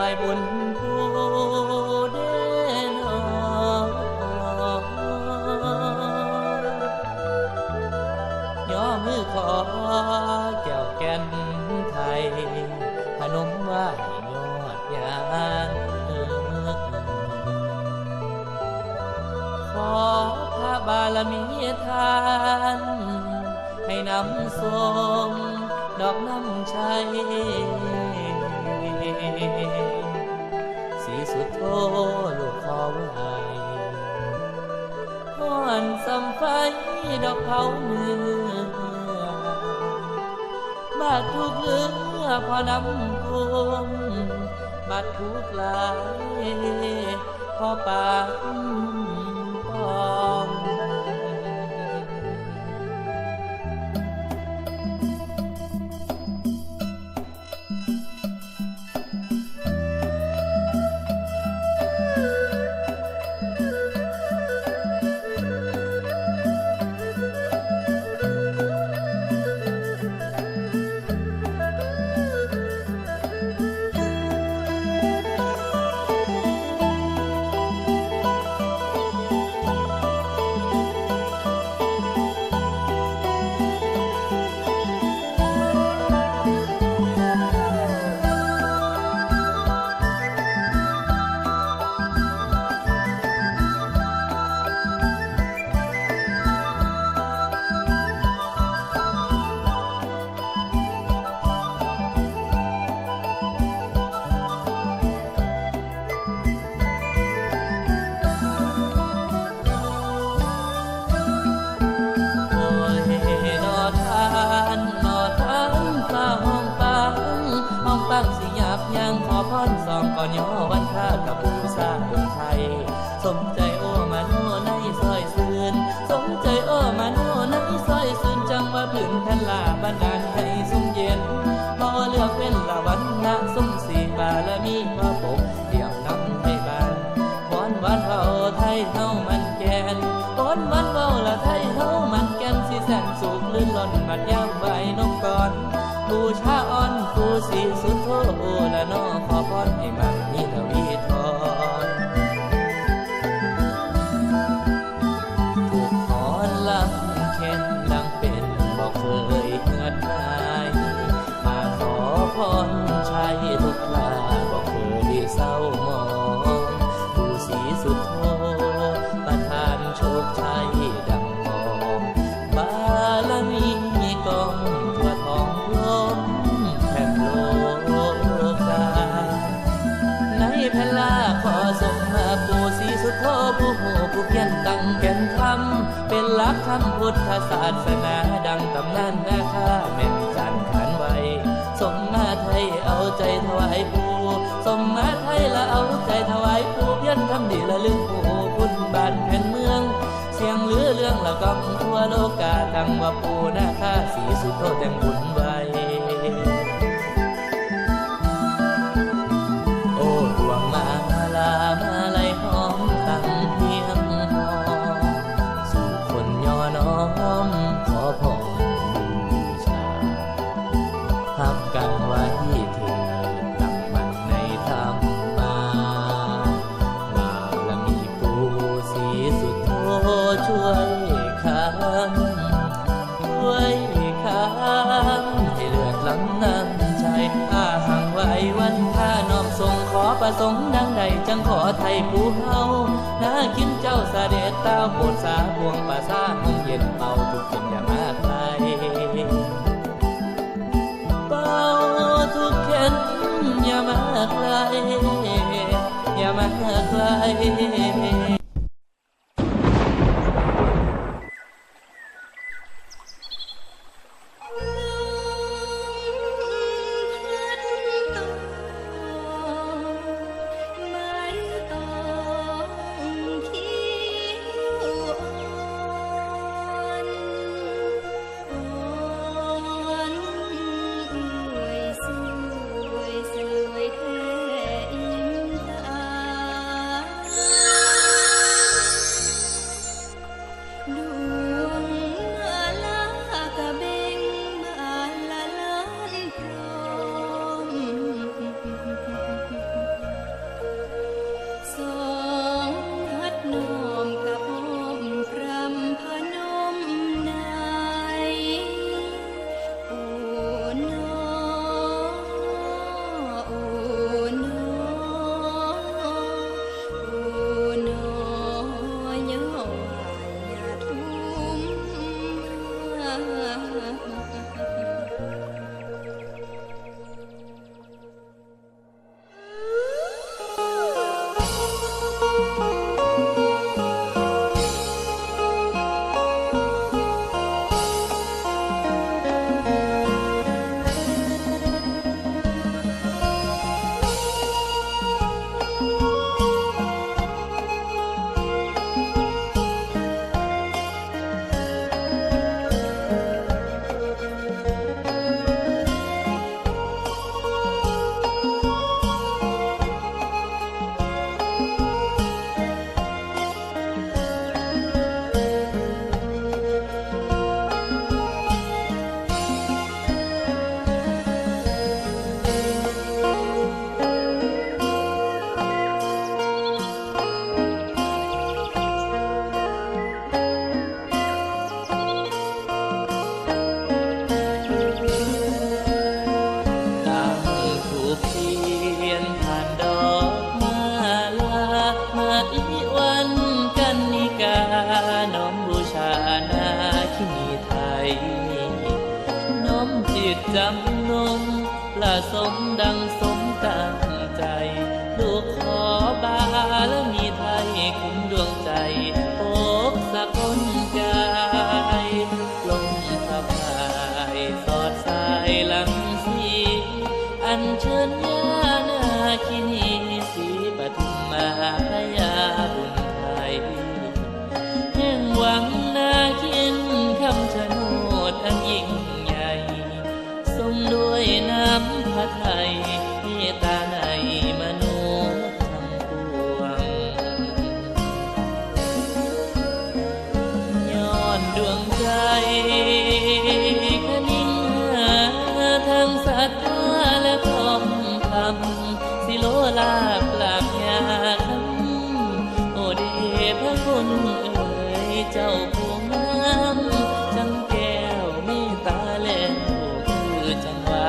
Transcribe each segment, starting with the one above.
ายบุญผู้เด่นย่อมือขอแก้วแก่นไทยพนมไหวยอดยางขอพระบารมีทานให้นำส่งดอกน้ำชัยสีสุดโทลูกขอไหวห่อนสำไฟดอกเผาเนื้อบาดทุกเลือพอนำคุมบาดทุกหลายพอปากปอง ก่อนย่อวันข้ากับบูชาองค์ไทยสมใจโอ้มาโน่ในซอยซื่นสมใจโอ้มาโน่ในซอยซื่นจังว่าถึงแผ่นลาบันดาลให้สุ่มเย็นบ่เลือกเป็นละวันละสุ่มสีบารมีพระปกเดี่ยวนำให้บานวันเฮาไทยเฮามันแก่นวันเฮาละไทยเฮามันแก่นสิแสนสุขลื่นล้นบัดยามใบนกก่อนบูชาอ่อนผู้สีสุดโทละน้อขอพรให้มันมีทวีทอนถูกขอนลำเข็นดังเป็นบอกเคยเหือดหายมาขอพรชัยทุกลาบอกเคยเศร้ามองผู้สีสุดโทประทานโชคชัยดังมองบารมีกองทั่วทองล้มแผ่นโลกาในแผ่นลาขอส่งมาปู่ศรีสุโธผู้โหผู้เพียรตั้งแก่นธรรมเป็นหลักธรรมพุทธศาสนาดังตำนานนาคาแม่นจันขันไว้สมมาไทยเอาใจถวายปู่สมมาไทยละเอาใจถวายปู่เพียรทำดีละลึกปู่คุณบ้านแผ่นเมืองเสียงลือเรื่องละก้องทั่วโลกาตั้งว่าปู่นาคาศรีสุโธแต่งบุญไว้โอ้ดวงมาลามาลัยหอมตั้งเพียงหอมสู่คนย่อน้อมขอพรบูชาหักกันไว้เถิดตั้งมั่นในธรรมาบารมีปู่ศรีสุโธช่วยค้ำช่วยค้ำให้เลือดล้ำน้ำใจอาหังไว้วันข้าน้อมทรงขอประสงค์ดังใดจังขอไทยผู้เฮานาคินเจ้าเสด็จตาโปรดสาบวงป่าซาห้องเย็นเป่าทุกเย็นอย่ามาไกลเป่าทุกเข็นอย่ามาไกลอย่ามาไกล นมละสมดังสมตั้งใจลูกขอบารมีไทยคุ้มดวงใจโอกสะกลใจลมพระพายสอดสายหลังสีอันเชิญญานาคินีสีปทุมมาพยาบุญไทยแห่งหวังนาคินคำชะโนดอันยิ่งใหญ่ทรงด้วยน้ำพระไทยเมตตาในมนุษย์ทั้งปวงย้อนดวงใจคนิ่งหาทั้งศรัทธาและพร้อมคำสิโลลาปราบยาคำโอเดพระคุณเอ๋ยเจ้าผู้งามจังแก้วเมตตาแล้วคือจังหวา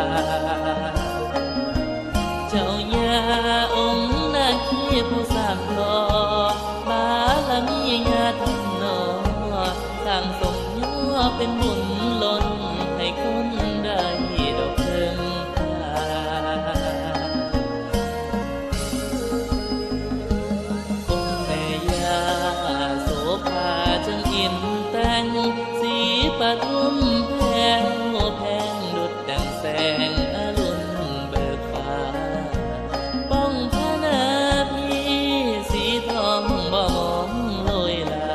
เจ้าย่าองค์นาคีผู้สร้างหล่อบารมีญาตินอสร้างสมย่อเป็นบุญล้นให้คนได้ดอกเพิ่งองค์แม่ย่าโสภาจังอินแต่งสีปทุมแพงแพงดุจดังแสงอรุณเบิกฟ้าป้องพระนาพี่สีทองบ่มองโรยลา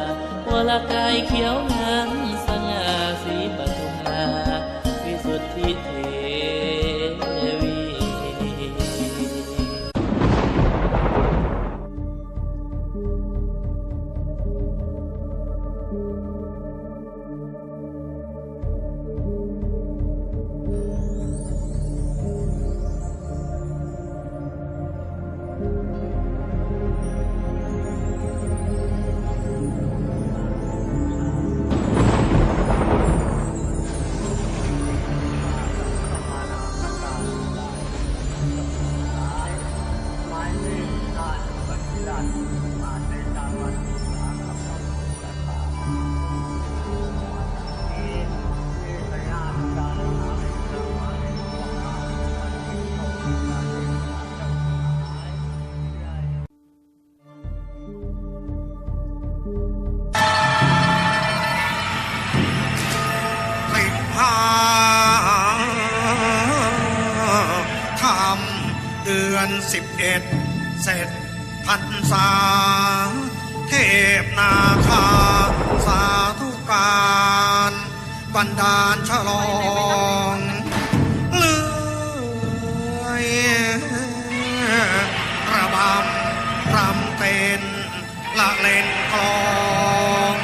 วรกายเขียวงามสง่าสีปทุมมาวิสุทธิเทวี เดือน11เสร็จพรรษาเทพนาคาสาธุการบันดาลฉลองเลื่อยระบำรำเต้นละเล่นกลอง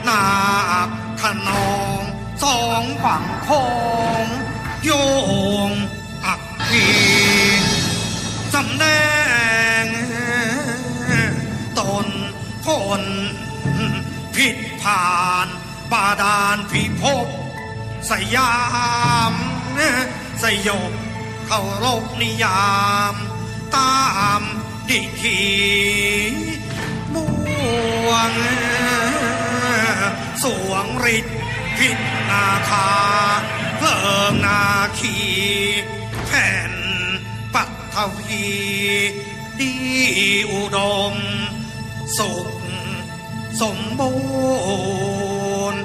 นาคขนองสองฝั่งโค้งโยงอักขีสำแดงตนคนผิดผ่านบาดาลพิภพสยามสยบเคารพนิยามตามดิขีบวงสวงฤทธิ์พิษนาคาเพลิงนาคีแผ่นปัทวีดีอุดมสุขสมบูรณ์